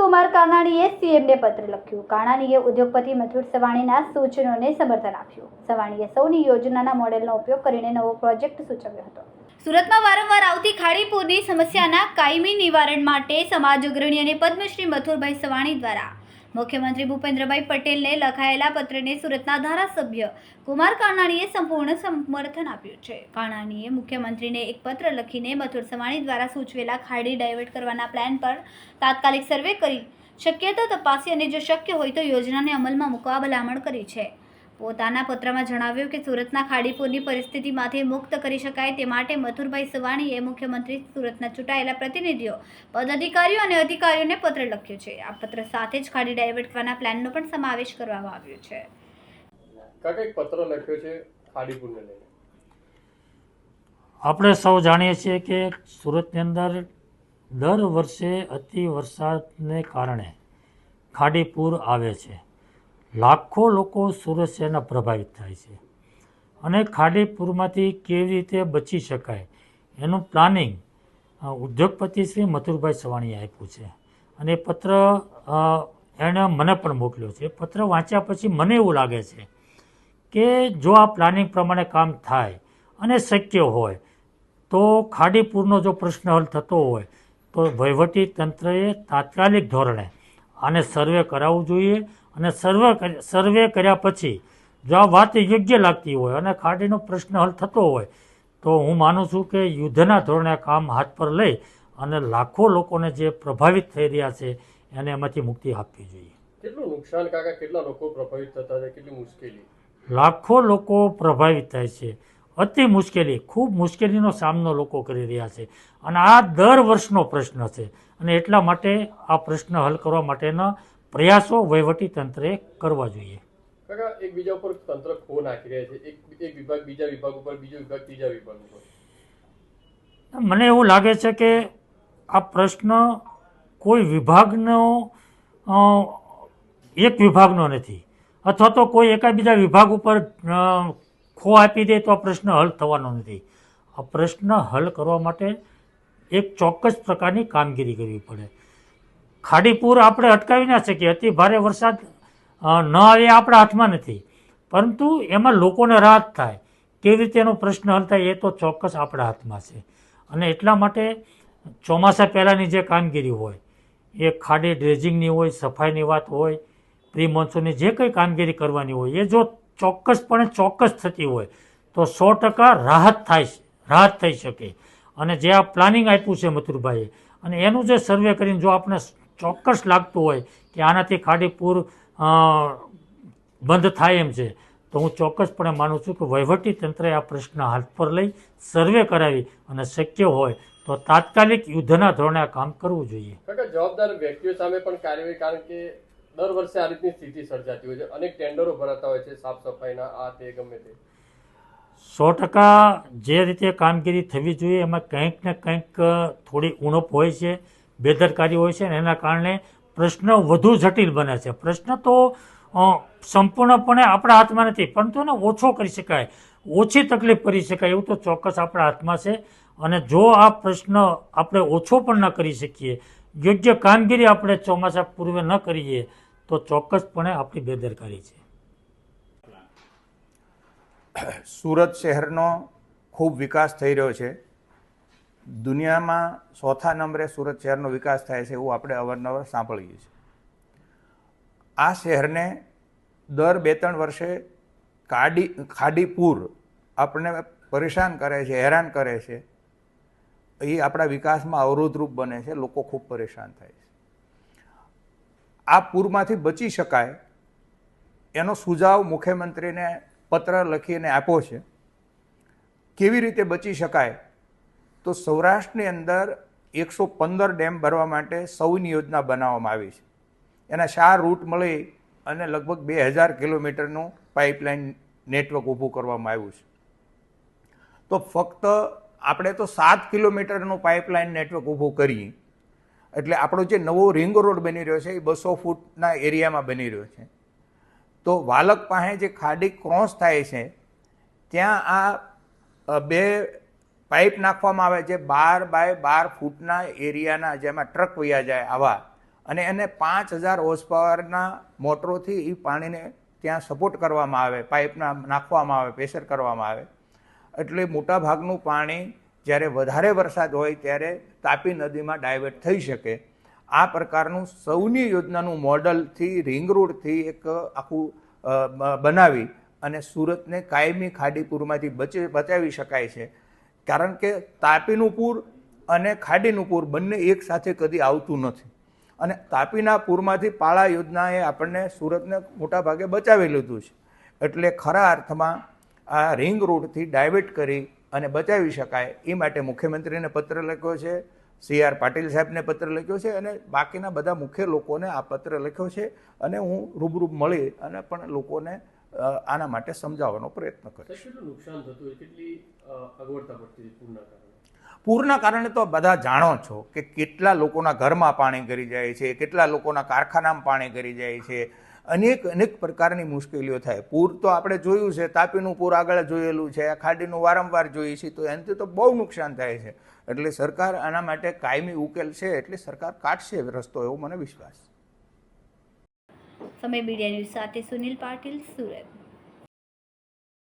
કુમાર કાનાણીએ સીએમને પત્ર લખ્યું. કાનાણીએ ઉદ્યોગપતિ મથુર સવાણીના સૂચનોને સમર્થન આપ્યું. સવાણીએ સૌની યોજનાના મોડેલનો ઉપયોગ કરીને નવો પ્રોજેક્ટ સૂચવ્યો હતો. સુરતમાં વારંવાર આવતી ખાડીપુરની સમસ્યાના કાયમી નિવારણ માટે સમાજ અગ્રણી અને પદ્મશ્રી મથુરભાઈ સવાણી દ્વારા મુખ્યમંત્રી ભૂપેન્દ્રભાઈ પટેલને લખાયેલા પત્રને સુરતના ધારાસભ્ય કુમાર કાનાણીએ સંપૂર્ણ સમર્થન આપ્યું છે. કાનાણીએ મુખ્યમંત્રીને એક પત્ર લખીને મથુર સવાણી દ્વારા સૂચવેલા ખાડી ડાયવર્ટ કરવાના પ્લાન પર તાત્કાલિક સર્વે કરી શક્યતા તપાસી અને જો શક્ય હોય તો યોજનાને અમલમાં મૂકવા ભલામણ કરી છે. પોતાના પત્રમાં જણાવ્યું કે સુરતના ખાડીપુરની પરિસ્થિતિમાંથી મુક્ત કરી શકાય તે માટે મથુરભાઈ સવાણીએ મુખ્યમંત્રી સુરતના ચૂંટાયેલા પ્રતિનિધિઓ પદાધિકારીઓ અને અધિકારીઓને પત્ર લખ્યો છે. આ પત્ર સાથે જ ખાડી ડાયવર્ટ કરવાના પ્લાનનો પણ સમાવેશ કરવામાં આવ્યો છે. કાકા એક પત્ર લખ્યો છે ખાડીપુરને લઈને. આપણે સૌ જાણીએ છીએ કે સુરતની અંદર દર વર્ષે અતિ વરસાદને કારણે ખાડીપુર આવે છે. લાખો લોકો સુરત શહેરના પ્રભાવિત થાય છે અને ખાડીપુરમાંથી કેવી રીતે બચી શકાય એનું પ્લાનિંગ ઉદ્યોગપતિ શ્રી મથુરભાઈ સવાણીએ આપ્યું છે અને એ પત્ર એણે મને પણ મોકલ્યો છે. પત્ર વાંચ્યા પછી મને એવું લાગે છે કે જો આ પ્લાનિંગ પ્રમાણે કામ થાય અને શક્ય હોય તો ખાડીપુરનો જો પ્રશ્ન હલ થતો હોય તો વહીવટી તંત્રએ તાત્કાલિક ધોરણે આને સર્વે કરાવવું જોઈએ અને સર્વે કર્યા પછી જો આ વાત યોગ્ય લાગતી હોય અને ખાડીનો પ્રશ્ન હલ થતો હોય તો હું માનું છું કે યુદ્ધના ધોરણે કામ હાથ પર લઈ અને લાખો લોકોને જે પ્રભાવિત થઈ રહ્યા છે એને એમાંથી મુક્તિ આપવી જોઈએ. કેટલું નુકસાન કાકા, કેટલા લોકો પ્રભાવિત થતા છે, કેટલી મુશ્કેલી? લાખો લોકો પ્રભાવિત થાય છે. અતિ મુશ્કેલી, ખૂબ મુશ્કેલીનો સામનો લોકો કરી રહ્યા છે અને આ દર વર્ષનો પ્રશ્ન છે અને એટલા માટે આ પ્રશ્ન હલ કરવા માટેના પ્રયાસો વહીવટી તંત્રે કરવા જોઈએ. કાકા એકબીજા ઉપર તંત્ર ખો નાખી રહ્યા છે, એક વિભાગ બીજા વિભાગ ઉપર, બીજો વિભાગ ત્રીજા વિભાગ ઉપર. મને એવું લાગે છે કે આ પ્રશ્ન કોઈ વિભાગનો એક વિભાગનો નથી અથવા તો કોઈ એકાબીજા વિભાગ ઉપર ખો આપી દે તો આ પ્રશ્ન હલ થવાનો નથી. આ પ્રશ્ન હલ કરવા માટે એક ચોક્કસ પ્રકારની કામગીરી કરવી પડે. ખાડીપુર આપણે અટકાવી ના શકીએ, અતિ ભારે વરસાદ ન આવે આપણા હાથમાં નથી, પરંતુ એમાં લોકોને રાહત થાય કેવી રીતે એનો પ્રશ્ન હલ થાય એ તો ચોક્કસ આપણા હાથમાં છે. અને એટલા માટે ચોમાસા પહેલાંની જે કામગીરી હોય એ ખાડી ડ્રેજિંગની હોય, સફાઈની વાત હોય, પ્રી મોન્સૂનની જે કંઈ કામગીરી કરવાની હોય એ જો ચોક્કસ થતી હોય તો 100% રાહત થઈ શકે. અને જે આ પ્લાનિંગ આપ્યું છે મથુરભાઈએ અને એનું જે સર્વે કરીને જો આપણે ચોક્કસ લાગતું હોય કે આનાથી ખાડીપુર બંધ થાય એમ છે તો હું ચોક્કસપણે માનું છું કે વહીવટી તંત્રએ આ પ્રશ્ન હાથ પર લઈ સર્વે કરાવી અને શક્ય હોય તો તાત્કાલિક યુદ્ધના ધોરણે આ કામ કરવું જોઈએ. જવાબદાર વ્યક્તિઓ સામે પણ કાર્યવાહી, કારણ કે દર વર્ષે આ રીતની સ્થિતિ સર્જાતી હોય છે, અનેક ટેન્ડરો ભરાતા હોય છે સાફ સફાઈના, આ તે ગમે તે. 100% જે રીતે કામગીરી થવી જોઈએ એમાં કંઈક ને કંઈક થોડી ઉણપ હોય છે, બેદરકારી હોય છે અને એના કારણે પ્રશ્ન વધુ જટિલ બને છે. પ્રશ્ન તો સંપૂર્ણપણે આપણા હાથમાં નથી, પરંતુ એને ઓછો કરી શકાય, ઓછી તકલીફ કરી શકાય એવું તો ચોક્કસ આપણા હાથમાં છે. અને જો આ પ્રશ્ન આપણે ઓછો પણ ન કરી શકીએ, યોગ્ય કામગીરી આપણે ચોમાસા પૂર્વે ન કરીએ તો ચોક્કસપણે આપણી બેદરકારી છે. સુરત શહેરનો ખૂબ વિકાસ થઈ રહ્યો છે. દુનિયામાં 4થા નંબરે સુરત શહેરનો વિકાસ થાય છે એવું આપણે અવારનવાર સાંભળીએ છીએ. આ શહેરને દર 2-3 વર્ષે ખાડીપુર આપણને પરેશાન કરે છે, હેરાન કરે છે. એ આપણા વિકાસમાં અવરોધરૂપ બને છે, લોકો ખૂબ પરેશાન થાય છે. આ પૂરમાંથી બચી શકાય એનો સુઝાવ મુખ્યમંત્રીને પત્ર લખીને આપ્યો છે. કેવી રીતે બચી શકાય તો સૌરાષ્ટ્રની અંદર 115 ડેમ ભરવા માટે સૌની યોજના બનાવવામાં આવી છે. એના 4 રૂટ મળી અને લગભગ 2000 કિલોમીટરનું પાઇપલાઇન નેટવર્ક ઊભું કરવામાં આવ્યું છે. તો ફક્ત આપણે તો 7 કિલોમીટરનું પાઇપલાઇન નેટવર્ક ઊભું કરીએ એટલે આપણો જે નવો રિંગ રોડ બની રહ્યો છે એ 200 ફૂટના એરિયામાં બની રહ્યો છે. તો વાલક પાસે જે ખાડી ક્રોસ થાય છે ત્યાં આ 2 પાઇપ નાખવામાં આવે છે 12 બાય 12 ફૂટના એરિયાના, જેમાં ટ્રક વયા જાય આવા, અને એને 5000 હોર્સ પાવરના મોટરોથી એ પાણીને ત્યાં સપોર્ટ કરવામાં આવે, પાઇપના નાખવામાં આવે, પ્રેશર કરવામાં આવે. એટલે મોટાભાગનું પાણી જ્યારે વધારે વરસાદ હોય ત્યારે તાપી નદીમાં ડાયવર્ટ થઈ શકે. આ પ્રકારનું સૌની યોજનાનું મોડલથી રિંગ રોડથી એક આખું બનાવી અને સુરતને કાયમી ખાડીપુરમાંથી બચાવી શકાય છે. કારણ કે તાપીનું પૂર અને ખાડીનું પૂર બંને એક સાથે કદી આવતું નથી. અને તાપીના પૂરમાંથી પાળા યોજનાએ આપણને સુરતને મોટા ભાગે બચાવી લીધું છે. એટલે ખરા અર્થમાં આ રિંગ રોડથી ડાયવર્ટ કરી અને બચાવી શકાય એ માટે મુખ્યમંત્રીને પત્ર લખ્યો છે, CR પાટીલ સાહેબને પત્ર લખ્યો છે અને બાકીના બધા મુખ્ય લોકોને આ પત્ર લખ્યો છે. અને હું રૂબરૂ મળી અને પણ લોકોને આના માટે સમજાવવાનો પ્રયત્ન કરીશ. કેટલું નુકસાન થતું હોય, કેટલી અગવડતા પડતી પૂરના કારણે? પૂરના કારણે તો બધા જાણો છો કે કેટલા લોકોના ઘરમાં પાણી ગરી જાય છે, કેટલા લોકોના કારખાનામાં પાણી ગરી જાય છે, અનેક પ્રકારની મુશ્કેલીઓ થાય. પૂર તો આપણે જોયું છે, તાપીનું પૂર આગળ જોયેલું છે, ખાડીનું વારંવાર જોઈએ છીએ, તો એનાથી તો બહુ નુકસાન થાય છે. એટલે સરકાર આના માટે કાયમી ઉકેલ છે, એટલે સરકાર કાઢશે રસ્તો, એવો મને વિશ્વાસ. સમય મીડિયા ન્યૂઝ સાથે સુનિલ પાટીલ, સુરત.